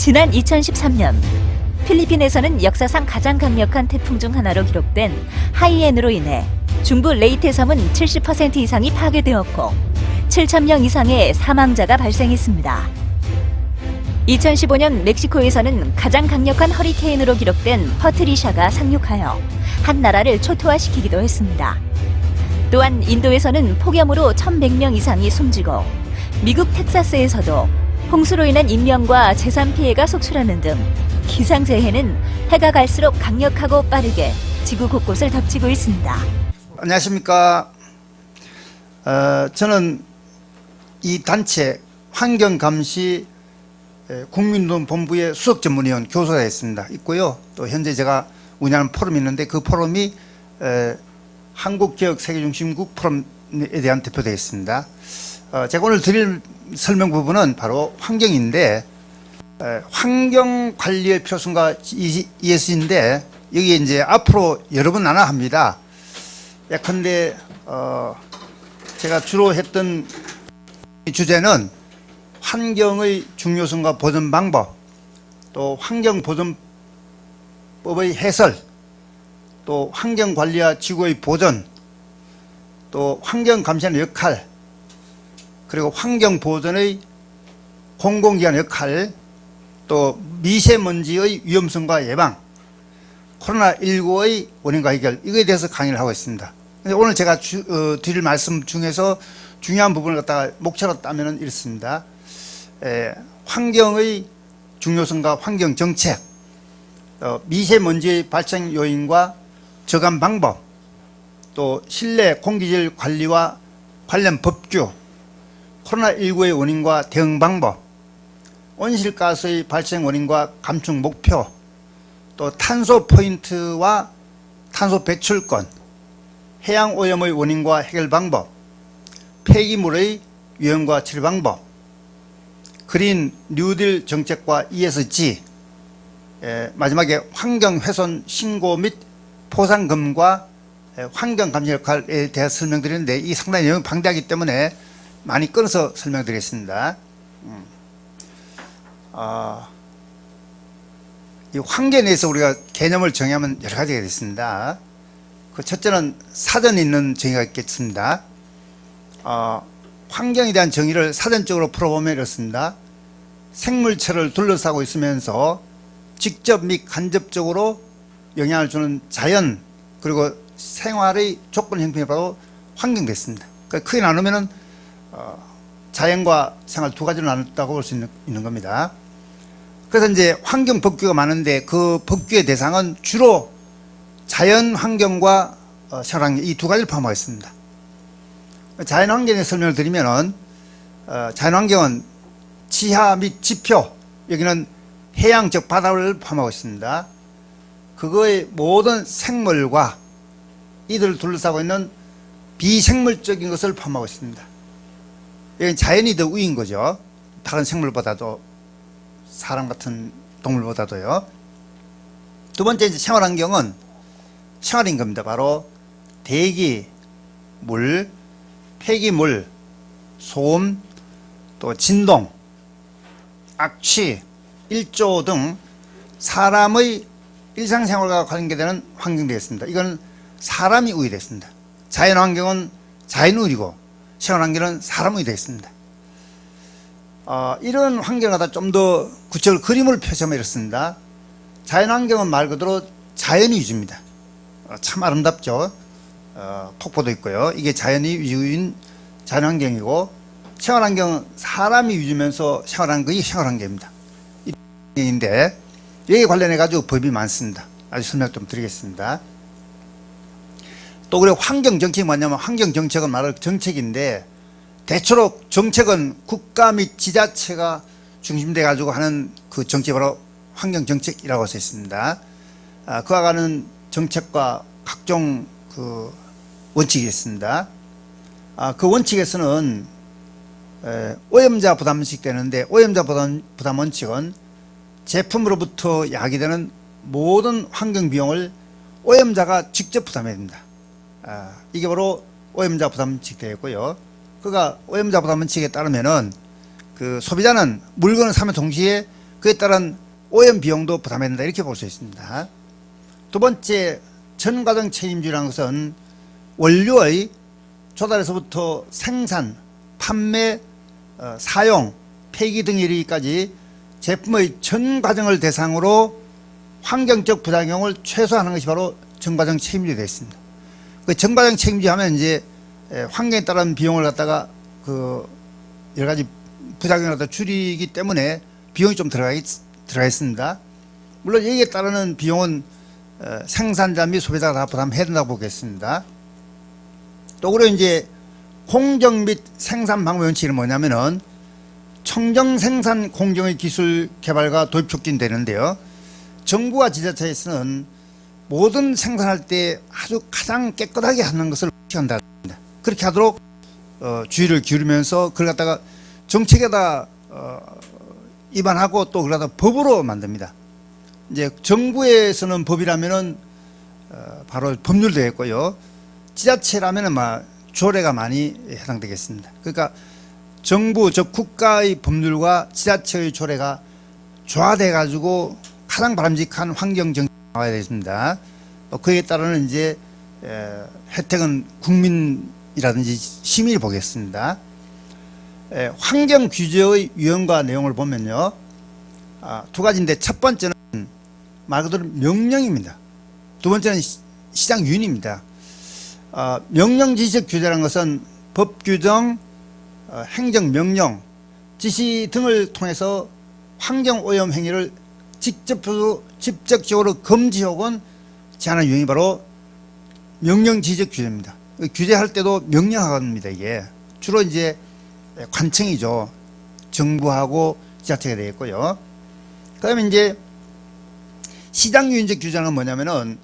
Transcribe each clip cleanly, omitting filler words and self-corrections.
지난 2013년 필리핀에서는 역사상 가장 강력한 태풍 중 하나로 기록된 하이엔으로 인해 중부 레이테 섬은 70% 이상이 파괴되었고 7,000명 이상의 사망자가 발생했습니다. 2015년 멕시코에서는 가장 강력한 허리케인으로 기록된 퍼트리샤가 상륙하여 한 나라를 초토화시키기도 했습니다. 또한 인도에서는 폭염으로 1,100명 이상이 숨지고 미국 텍사스에서도 홍수로 인한 인명과 재산 피해가 속출하는 등 기상재해는 해가 갈수록 강력하고 빠르게 지구 곳곳을 덮치고 있습니다. 안녕하십니까. 저는 이 단체 환경감시 국민운동본부의 수석 전문위원 교수가 있고요. 또 현재 제가 운영하는 포럼이 있는데 그 포럼이 한국개혁세계중심국 포럼에 대한 대표되어 있습니다. 제가 오늘 드릴 설명 부분은 바로 환경인데 환경관리의 필요성과 ESG인데 여기에 이제 앞으로 여러 번 나눠 합니다. 예컨대 제가 주로 했던 주제는 환경의 중요성과 보존 방법, 또 환경보존법의 해설, 또 환경관리와 지구의 보존, 또 환경감시하는 역할, 그리고 환경보존의 공공기관의 역할, 또 미세먼지의 위험성과 예방, 코로나19의 원인과 해결, 이거에 대해서 강의를 하고 있습니다. 오늘 제가 드릴 말씀 중에서 중요한 부분을 갖다가 목차로 따면은 이렇습니다. 환경의 중요성과 환경정책, 미세먼지의 발생 요인과 저감 방법, 또 실내 공기질 관리와 관련 법규, 코로나19의 원인과 대응 방법, 온실가스의 발생 원인과 감축 목표, 또 탄소 포인트와 탄소 배출권, 해양 오염의 원인과 해결 방법, 폐기물의 유형과 처리 방법, 그린 뉴딜 정책과 ESG, 마지막에 환경훼손 신고 및 포상금과 환경감시 역할에 대해 설명드리는데 이 상당히 내용이 방대하기 때문에 많이 끊어서 설명드리겠습니다. 이 환경에 대해서 우리가 개념을 정의하면 여러 가지가 있습니다. 그 첫째는 사전에 있는 정의가 있겠습니다. 환경에 대한 정의를 사전적으로 풀어보면 이렇습니다. 생물체를 둘러싸고 있으면서 직접 및 간접적으로 영향을 주는 자연, 그리고 생활의 조건 형편이 바로 환경 됐습니다. 그러니까 크게 나누면은 자연과 생활 두 가지로 나눴다고 볼 수 있는 겁니다. 그래서 이제 환경 법규가 많은데 그 법규의 대상은 주로 자연 환경과 생활 환경 이 두 가지를 포함하고 있습니다. 자연 환경의 설명을 드리면은 자연 환경은 지하 및 지표, 여기는 해양 즉 바다를 포함하고 있습니다. 그거의 모든 생물과 이들을 둘러싸고 있는 비생물적인 것을 포함하고 있습니다. 여기 자연이 더 우위인 거죠. 다른 생물보다도, 사람 같은 동물보다도요. 두 번째 이제 생활환경은 생활인 겁니다. 바로 대기, 물, 폐기물, 소음, 또 진동, 악취, 일조 등 사람의 일상생활과 관계되는 환경이 되겠습니다. 이건 사람이 우위됐습니다. 자연환경은 자연우위고 생활환경은 사람이 되겠습니다. 이런 환경을 갖다 좀 더 구체적으로 그림을 펼쳐보면 이렇습니다. 자연환경은 말 그대로 자연이 위주입니다. 참 아름답죠. 폭포도 있고요. 이게 자연이 위주인 자연환경이고, 생활환경은 사람이 위주면서 생활하는 것이 생활환경입니다. 인데 여기에 관련해 가지고 법이 많습니다. 아주 설명 좀 드리겠습니다. 또 그리고 환경정책이 뭐냐면 환경정책은 말할 정책인데 대체로 정책은 국가 및 지자체가 중심돼 가지고 하는 그 정책이 바로 환경정책이라고 써 있습니다. 그와 같은 정책과 각종 그 원칙이 있습니다. 그 원칙에서는 오염자 부담원칙 되는데, 오염자 부담 원칙은 제품으로부터 야기되는 모든 환경 비용을 오염자가 직접 부담해야 됩니다. 이게 바로 오염자 부담 원칙 되겠고요. 그가 오염자 부담 원칙에 따르면은 그 소비자는 물건을 사면 동시에 그에 따른 오염 비용도 부담해야 된다 이렇게 볼 수 있습니다. 두 번째, 전과정 책임주의라는 것은 원료의 조달에서부터 생산, 판매, 사용, 폐기 등에 이르기까지 제품의 전 과정을 대상으로 환경적 부작용을 최소화하는 것이 바로 전과정 책임주의가 되어 있습니다. 그 전과정 책임주의 하면 이제 환경에 따른 비용을 갖다가 그 여러 가지 부작용을 갖다 줄이기 때문에 비용이 좀 들어가 있습니다. 물론 여기에 따르는 비용은 생산자 및 소비자가 다 부담해야 된다고 보겠습니다. 또 그리고 이제 공정 및 생산 방법 원칙은 뭐냐면은 청정 생산 공정의 기술 개발과 도입 촉진되는데요. 정부와 지자체에서는 모든 생산할 때 아주 가장 깨끗하게 하는 것을 원칙한다. 그렇게 하도록 주의를 기울이면서 그걸 갖다가 정책에다 입안하고 또 그걸 갖다 법으로 만듭니다. 이제 정부에서는 법이라면은 바로 법률 되겠고요. 지자체라면은 조례가 많이 해당되겠습니다. 그러니까 정부 즉 국가의 법률과 지자체의 조례가 조화돼 가지고 가장 바람직한 환경 정책이 나와야 되겠습니다. 그에 따르는 이제 혜택은 국민이라든지 시민이 보겠습니다. 환경 규제의 유형과 내용을 보면요, 두 가지인데 첫 번째는 말 그대로 명령입니다. 두 번째는 시장 윤입니다. 명령 지시적 규제라는 것은 법 규정, 행정 명령, 지시 등을 통해서 환경 오염 행위를 직접적으로 금지 혹은 제한하는 유형이 바로 명령 지시적 규제입니다. 규제할 때도 명령하겁니다. 이게 주로 이제 관청이죠. 정부하고 지자체가 되겠고요. 그다음에 이제 시장 유인적 규제는 뭐냐면은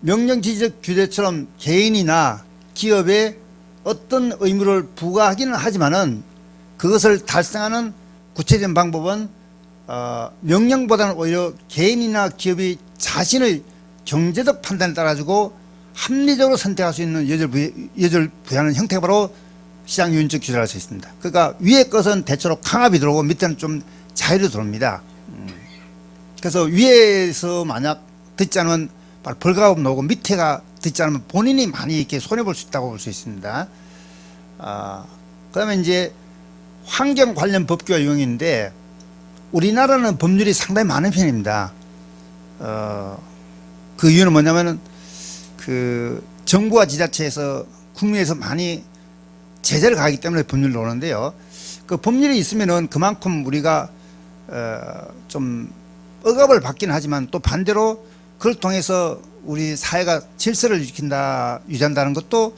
명령 지시적 규제처럼 개인이나 기업에 어떤 의무를 부과하기는 하지만은 그것을 달성하는 구체적인 방법은 명령보다는 오히려 개인이나 기업이 자신의 경제적 판단에 따라 가지고 합리적으로 선택할 수 있는 여지를 부여하는 형태가 바로 시장 유인적 규제를 할 수 있습니다. 그러니까 위에 것은 대체로 강압이 들어오고 밑에는 좀 자유로 들어옵니다. 그래서 위에서 만약 듣지 않으면 바로 벌가가 나오고 밑에가 듣지 않으면 본인이 많이 이렇게 손해볼 수 있다고 볼 수 있습니다. 그 다음에 이제 환경 관련 법규와 유형인데 우리나라는 법률이 상당히 많은 편입니다. 그 이유는 뭐냐면은 그 정부와 지자체에서 국민에서 많이 제재를 가하기 때문에 법률이 나오는데요. 그 법률이 있으면은 그만큼 우리가 좀 억압을 받긴 하지만 또 반대로 그걸 통해서 우리 사회가 질서를 유지한다는 것도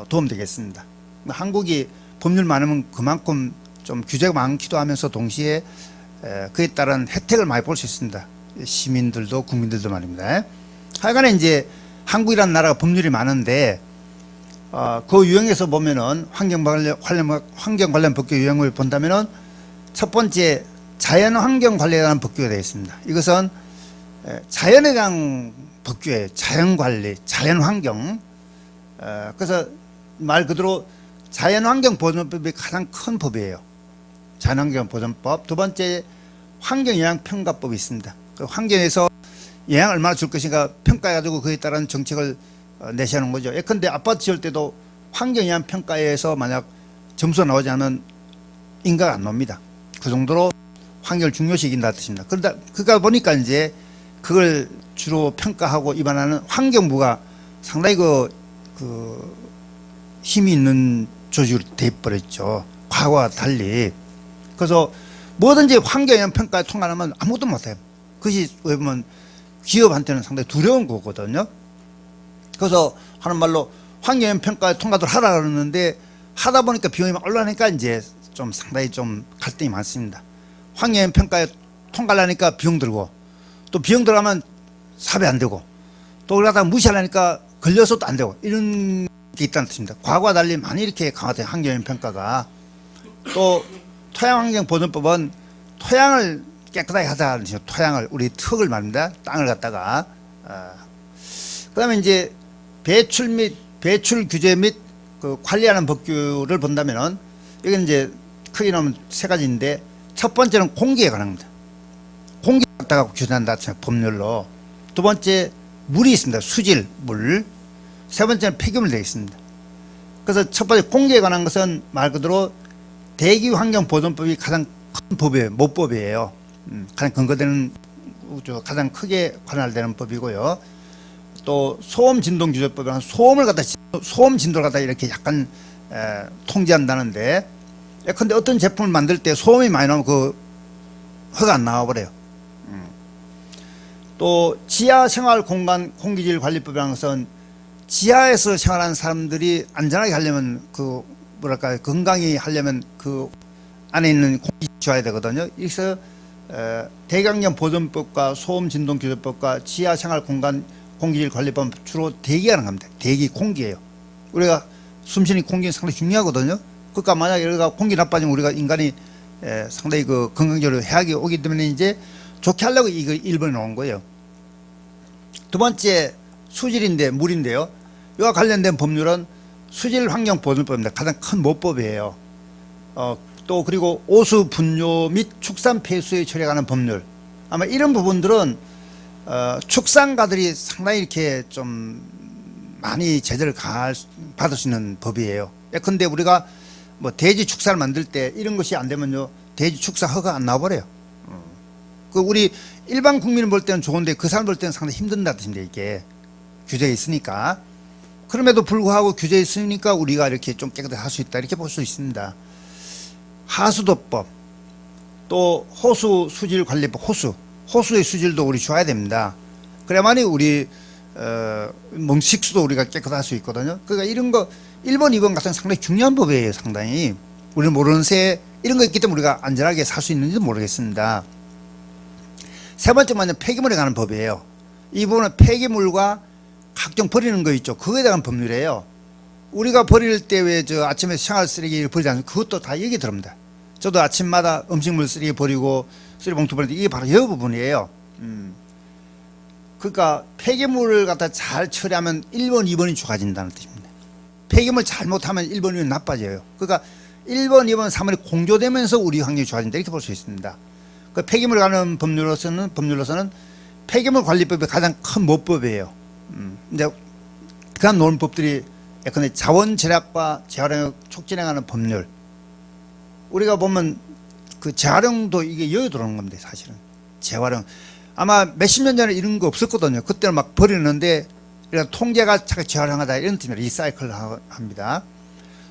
도움되겠습니다. 한국이 법률 많으면 그만큼 좀 규제가 많기도 하면서 동시에 그에 따른 혜택을 많이 볼 수 있습니다. 시민들도 국민들도 말입니다. 하여간에 이제 한국이라는 나라가 법률이 많은데 그 유형에서 보면은 환경 관련 법규 유형을 본다면은 첫 번째 자연환경 관리에 대한 법규가 되어 있습니다. 이것은 자연에 대한 법규예요. 자연관리, 자연환경. 그래서 말 그대로 자연환경보전법이 가장 큰 법이에요. 자연환경보전법. 두 번째 환경영향평가법이 있습니다. 그 환경에서 영향을 얼마나 줄 것인가 평가해가지고 그에 따른 정책을 내세우는 거죠. 예컨대 아파트 지을 때도 환경영향평가에서 만약 점수가 나오지 않으면 인가가 안 나옵니다. 그 정도로 환경을 중요시 여긴다 뜻입니다. 그러다 보니까 이제 그걸 주로 평가하고 입안하는 환경부가 상당히 그 힘이 있는 조직으로 돼버렸죠. 과거와 달리. 그래서 뭐든지 환경영향평가에 통과하면 아무것도 못해요. 그것이 왜 보면 기업한테는 상당히 두려운 거거든요. 그래서 하는 말로 환경영향평가에 통과를 하라 그러는데 하다 보니까 비용이 막 올라가니까 이제 좀 상당히 좀 갈등이 많습니다. 환경영향평가에 통과를 하니까 비용 들고 또 비용 들어가면 삽입 안 되고 또 그러다가 무시하려니까 걸려서도 안 되고 이런 게 있다는 뜻입니다. 과거와 달리 많이 이렇게 강화된 환경영향평가가 또 토양환경보전법은 토양을 깨끗하게 하자는 뜻이죠. 토양을 우리 턱을 말입니다. 땅을 갖다가 그다음에 이제 배출 규제 및 그 관리하는 법규를 본다면은 여기는 이제 크게 나오면 세 가지인데 첫 번째는 공기에 관한 겁니다. 갖다가 규제한다 법률로. 두 번째 물이 있습니다. 수질 물. 세 번째는 폐기물 되어 있습니다. 그래서 첫 번째 공기에 관한 것은 말 그대로 대기환경보존법이 가장 큰 법이에요. 모법이에요. 가장 근거되는 가장 크게 관할되는 법이고요. 또 소음진동규제법이라는 소음 진도를 갖다 이렇게 약간 통제한다는데, 근데 어떤 제품을 만들 때 소음이 많이 나오면 그 허가 안 나와버려요. 또 지하 생활 공간 공기질 관리법이라는 것은 지하에서 생활하는 사람들이 안전하게 하려면 그 뭐랄까 건강히 하려면 그 안에 있는 공기 좋아야 되거든요. 그래서 대강경 보존법과 소음 진동 규제법과 지하 생활 공간 공기질 관리법 주로 대기하는 겁니다. 대기 공기예요. 우리가 숨쉬는 공기는 상당히 중요하거든요. 그러니까 만약에 우리가 공기 나빠지면 우리가 인간이 상당히 그 건강적으로 해악이 오기 때문에 이제 좋게 하려고 이거 1번에 놓은 거예요. 두 번째 수질인데 물인데요. 이와 관련된 법률은 수질환경보존법입니다. 가장 큰 모법이에요. 또 그리고 오수 분뇨 및 축산 폐수에 처리하는 법률. 아마 이런 부분들은 축산가들이 상당히 이렇게 좀 많이 제재를 받을 수 있는 법이에요. 예컨대 우리가 뭐 돼지 축사를 만들 때 이런 것이 안 되면요 돼지 축사 허가 안 나와버려요. 그 우리 일반 국민을 볼 때는 좋은데 그 사람 볼 때는 상당히 힘든다 뜻인데 이게 규제가 있으니까. 그럼에도 불구하고 규제가 있으니까 우리가 이렇게 좀 깨끗하게 할 수 있다 이렇게 볼 수 있습니다. 하수도법, 또 호수 수질 관리법, 호수의 수질도 우리 줘야 됩니다. 그래야만이 우리 식수도 우리가 깨끗할 수 있거든요. 그러니까 이런 거 1번, 2번 같은 상당히 중요한 법이에요. 상당히 우리는 모르는 새 이런 거 있기 때문에 우리가 안전하게 살 수 있는지도 모르겠습니다. 세 번째는 폐기물에 관한 법이에요. 이 부분은 폐기물과 각종 버리는 거 있죠. 그거에 대한 법률이에요. 우리가 버릴 때 왜 저 아침에 생활 쓰레기를 버리지 않습니까? 그것도 다 여기 들어옵니다. 저도 아침마다 음식물 쓰레기 버리고 쓰레기봉투 버리는데 이게 바로 이 부분이에요. 그러니까 폐기물을 갖다 잘 처리하면 1번, 2번이 좋아진다는 뜻입니다. 폐기물 잘못하면 1번, 2번 나빠져요. 그러니까 1번, 2번, 3번이 공조되면서 우리 환경이 좋아진다 이렇게 볼 수 있습니다. 그 폐기물 관련 법률로서는 폐기물 관리법이 가장 큰 모법이에요. 이제 그런 논법들이 예컨대 자원 절약과 재활용을 촉진하는 법률. 우리가 보면 그 재활용도 이게 여기 들어오는 겁니다. 사실은 재활용. 아마 몇십 년 전에 이런 거 없었거든요. 그때는 막 버리는데 이런 통제가 재활용하다 이런 뜻입니다. 리사이클 합니다.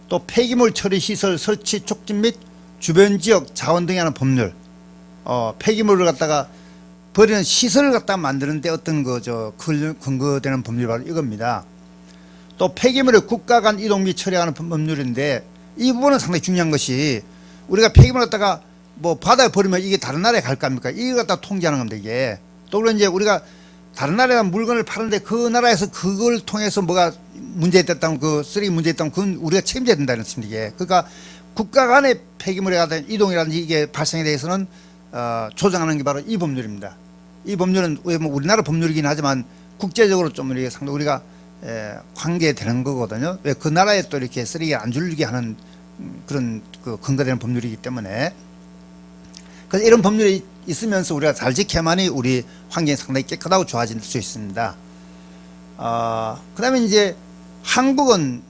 또 폐기물 처리 시설 설치 촉진 및 주변 지역 자원 등에 관한 법률. 폐기물을 갖다가 버리는 시설을 갖다가 만드는데 어떤 근거되는 법률이 바로 이겁니다. 또 폐기물의 국가 간 이동 및 처리하는 법률인데 이 부분은 상당히 중요한 것이 우리가 폐기물을 갖다가 뭐 바다에 버리면 이게 다른 나라에 갈 겁니까? 이걸 갖다 통제하는 겁니다, 이게. 또 그런 이제 우리가 다른 나라에 물건을 파는데 그 나라에서 그걸 통해서 뭐가 문제됐다면 그 쓰레기 문제됐다면 그건 우리가 책임져야 된다는 뜻입니다, 이게. 그러니까 국가 간의 폐기물에 관한 이동이라든지 이게 발생에 대해서는 조정하는 게 바로 이 법률입니다. 이 법률은 우리나라 법률이긴 하지만 국제적으로 좀 이렇게 상당히 우리가 관계되는 거거든요. 왜 그 나라에 또 이렇게 쓰레기 안 줄게 하는 그런 그 근거되는 법률이기 때문에. 그래서 이런 법률이 있으면서 우리가 잘 지켜야만이 우리 환경이 상당히 깨끗하고 좋아질 수 있습니다. 그 다음에 이제 한국은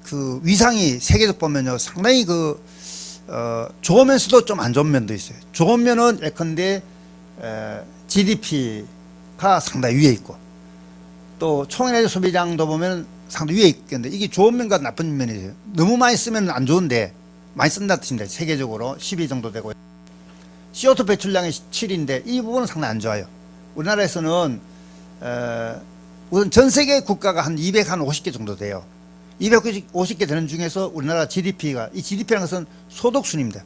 그 위상이 세계적 보면요 상당히 좋으면서도 좀 안 좋은 면도 있어요. 좋은 면은 예컨대 GDP가 상당히 위에 있고 또 총에너지 소비량도 보면 상당히 위에 있겠는데 이게 좋은 면과 나쁜 면이에요. 너무 많이 쓰면 안 좋은데 많이 쓴다 뜻입니다. 세계적으로 12 정도 되고 CO2 배출량이 7인데 이 부분은 상당히 안 좋아요. 우리나라에서는 우선 전 세계 국가가 한 250개 정도 돼요. 250개 되는 중에서 우리나라 GDP가 이 GDP라는 것은 소득순입니다.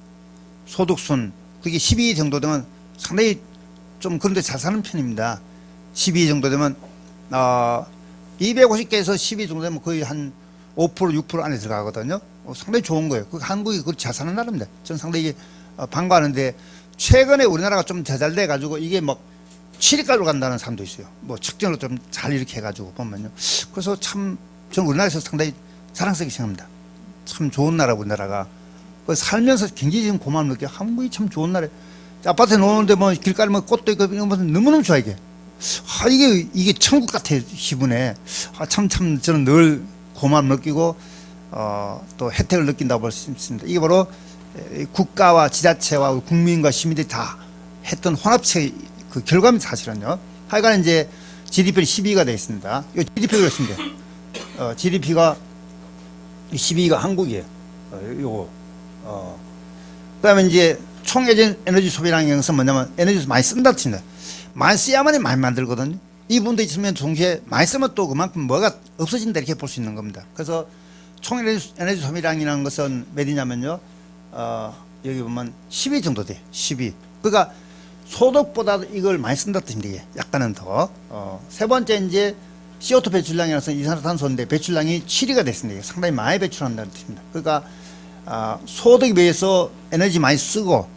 소득순 그게 12 정도 되면 상당히 좀 그런데 잘 사는 편입니다. 12 정도 되면 250개에서 12 정도 되면 거의 한 5% 6% 안에 들어가거든요. 상당히 좋은 거예요. 한국이 그렇게 잘 사는 나라입니다. 저는 상당히 반가워하는데 최근에 우리나라가 좀 제잘돼 가지고 이게 막 7위까지로 간다는 사람도 있어요. 뭐 측정으로 좀 잘 이렇게 해가지고 보면요. 그래서 참 저는 우리나라에서 상당히 자랑스럽게 생각합니다. 참 좋은 나라 우리나라가. 살면서 굉장히 지금 고마움 느껴요. 한국이 참 좋은 나라. 아파트에 노는데 뭐 길가에 뭐 꽃도 있고 이런 것은 너무너무 좋아 이게. 이게 천국 같아 기분에. 참 저는 늘 고마움 느끼고 또 혜택을 느낀다고 볼 수 있습니다. 이게 바로 국가와 지자체와 국민과 시민들이 다 했던 혼합체의 그 결과입니다, 사실은요. 하여간 이제 GDP는 12위가 되어 있습니다. 이 GDP가 그렇습니다. GDP가 12위가 한국이에요. 요거. 그다음에 이제 총 에너지 소비량이 여기서 뭐냐면 에너지 많이 쓴다 칩니다. 많이 써야만이 많이 만들거든요. 이 부분도 있으면 동시에 많이 쓰면 또 그만큼 뭐가 없어진다 이렇게 볼 수 있는 겁니다. 그래서 총 에너지 소비량이라는 것은 몇이냐면요. 여기 보면 10위 정도 돼. 10위. 그러니까 소득보다도 이걸 많이 쓴다 뜻입니다. 이게 약간은 더. 세 번째 이제 CO2 배출량이라서 이산화탄소인데 배출량이 7위가 됐습니다. 상당히 많이 배출한다는 뜻입니다. 그러니까 소득에 비해서 에너지 많이 쓰고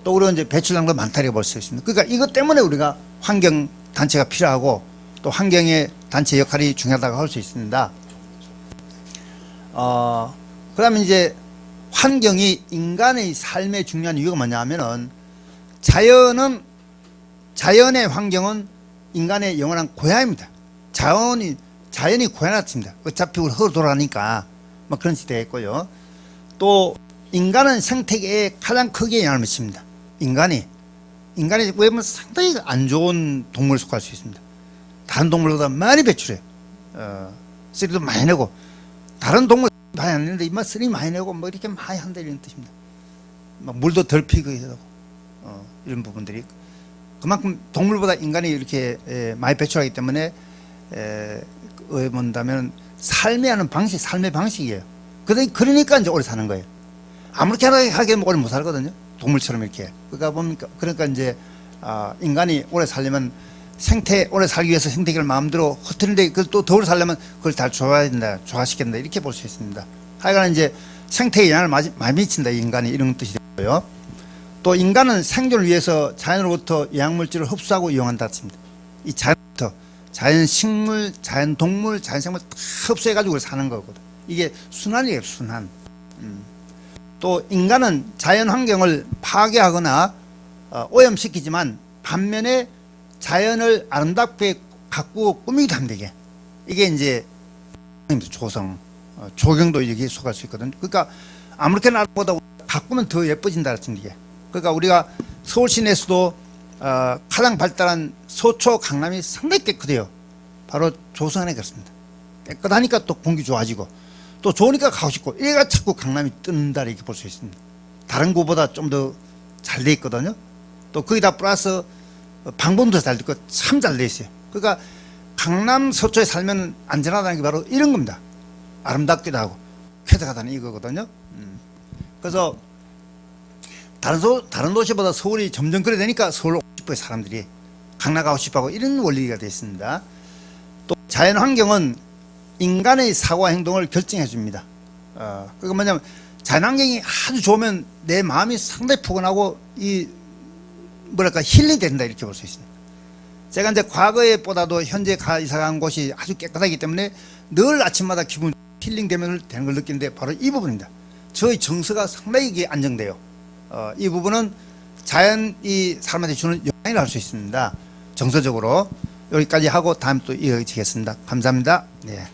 또 그리고 이제 배출량도 많다고 볼 수 있습니다. 그러니까 이것 때문에 우리가 환경 단체가 필요하고 또 환경의 단체 역할이 중요하다고 할 수 있습니다. 그다음에 이제 환경이 인간의 삶에 중요한 이유가 뭐냐면은 자연의 환경은 인간의 영원한 고향입니다. 자연이 고향이었습니다. 어차피 우리 흙으로 돌아가니까 뭐 그런 시대가 있고요. 또 인간은 생태계에 가장 크게 영향을 미칩니다. 인간이 왜냐면 상당히 안 좋은 동물에 속할 수 있습니다. 다른 동물보다 많이 배출해요. 쓰리도 많이 내고 다른 동물 많이 안 내는데 이만 쓰리 많이 내고 뭐 이렇게 많이 한다 이런 뜻입니다. 막 물도 덜 피고 이런 부분들이 그만큼 동물보다 인간이 이렇게 많이 배출하기 때문에 왜 본다면 삶의 방식이에요. 그러니까 이제 오래 사는 거예요. 아무렇게 하게 오래 못 살거든요. 동물처럼 이렇게. 그러니까 이제 인간이 오래 살려면 오래 살기 위해서 생태계를 마음대로 흐트리는데 또 더 오래 살려면 그걸 다 조화시킨다 이렇게 볼 수 있습니다. 하여간 이제 생태계에 영향을 많이 미친다 인간이 이런 뜻이 되고요. 또 인간은 생존을 위해서 자연으로부터 영양물질을 흡수하고 이용한다 했습니다. 이 자연부터 자연 식물, 자연 동물, 자연 생물 다 흡수해가지고 사는 거거든. 이게 순환이에요, 순환. 또 인간은 자연 환경을 파괴하거나 오염시키지만 반면에 자연을 아름답게 가꾸고 꾸미기도 합니다. 이게 이제 조성, 조경도 여기에 속할 수 있거든요. 그러니까 아무렇게나 보다 가꾸면 더 예뻐진다 했습니다. 그러니까 우리가 서울 시내에서도 가장 발달한 서초 강남이 상당히 깨끗해요. 바로 조성 안에 그렇습니다. 깨끗하니까 또 공기 좋아지고 또 좋으니까 가고 싶고 얘가 자꾸 강남이 뜬다 이렇게 볼 수 있습니다. 다른 곳보다 좀 더 잘 돼 있거든요. 또 거기다 플러스 방범도 잘 되고 참 잘 돼 있어요. 그러니까 강남 서초에 살면 안전하다는 게 바로 이런 겁니다. 아름답기도 하고 쾌적하다는 이거거든요. 그래서 다른 도시보다 서울이 점점 그래 되니까 서울 오고 싶어요. 사람들이 강남 가고 싶어하고 이런 원리가 되어 있습니다. 또 자연 환경은 인간의 사고와 행동을 결정해 줍니다. 그러니까 뭐냐면 자연 환경이 아주 좋으면 내 마음이 상당히 푸근하고 힐링 된다 이렇게 볼 수 있습니다. 제가 이제 과거에 보다도 현재 이사 간 곳이 아주 깨끗하기 때문에 늘 아침마다 기분 힐링 되는 걸 느끼는데 바로 이 부분입니다. 저의 정서가 상당히 이게 안정돼요. 이 부분은 자연이 사람한테 주는 영향이라고 할 수 있습니다. 정서적으로 여기까지 하고 다음 또 이어지겠습니다. 감사합니다. 네.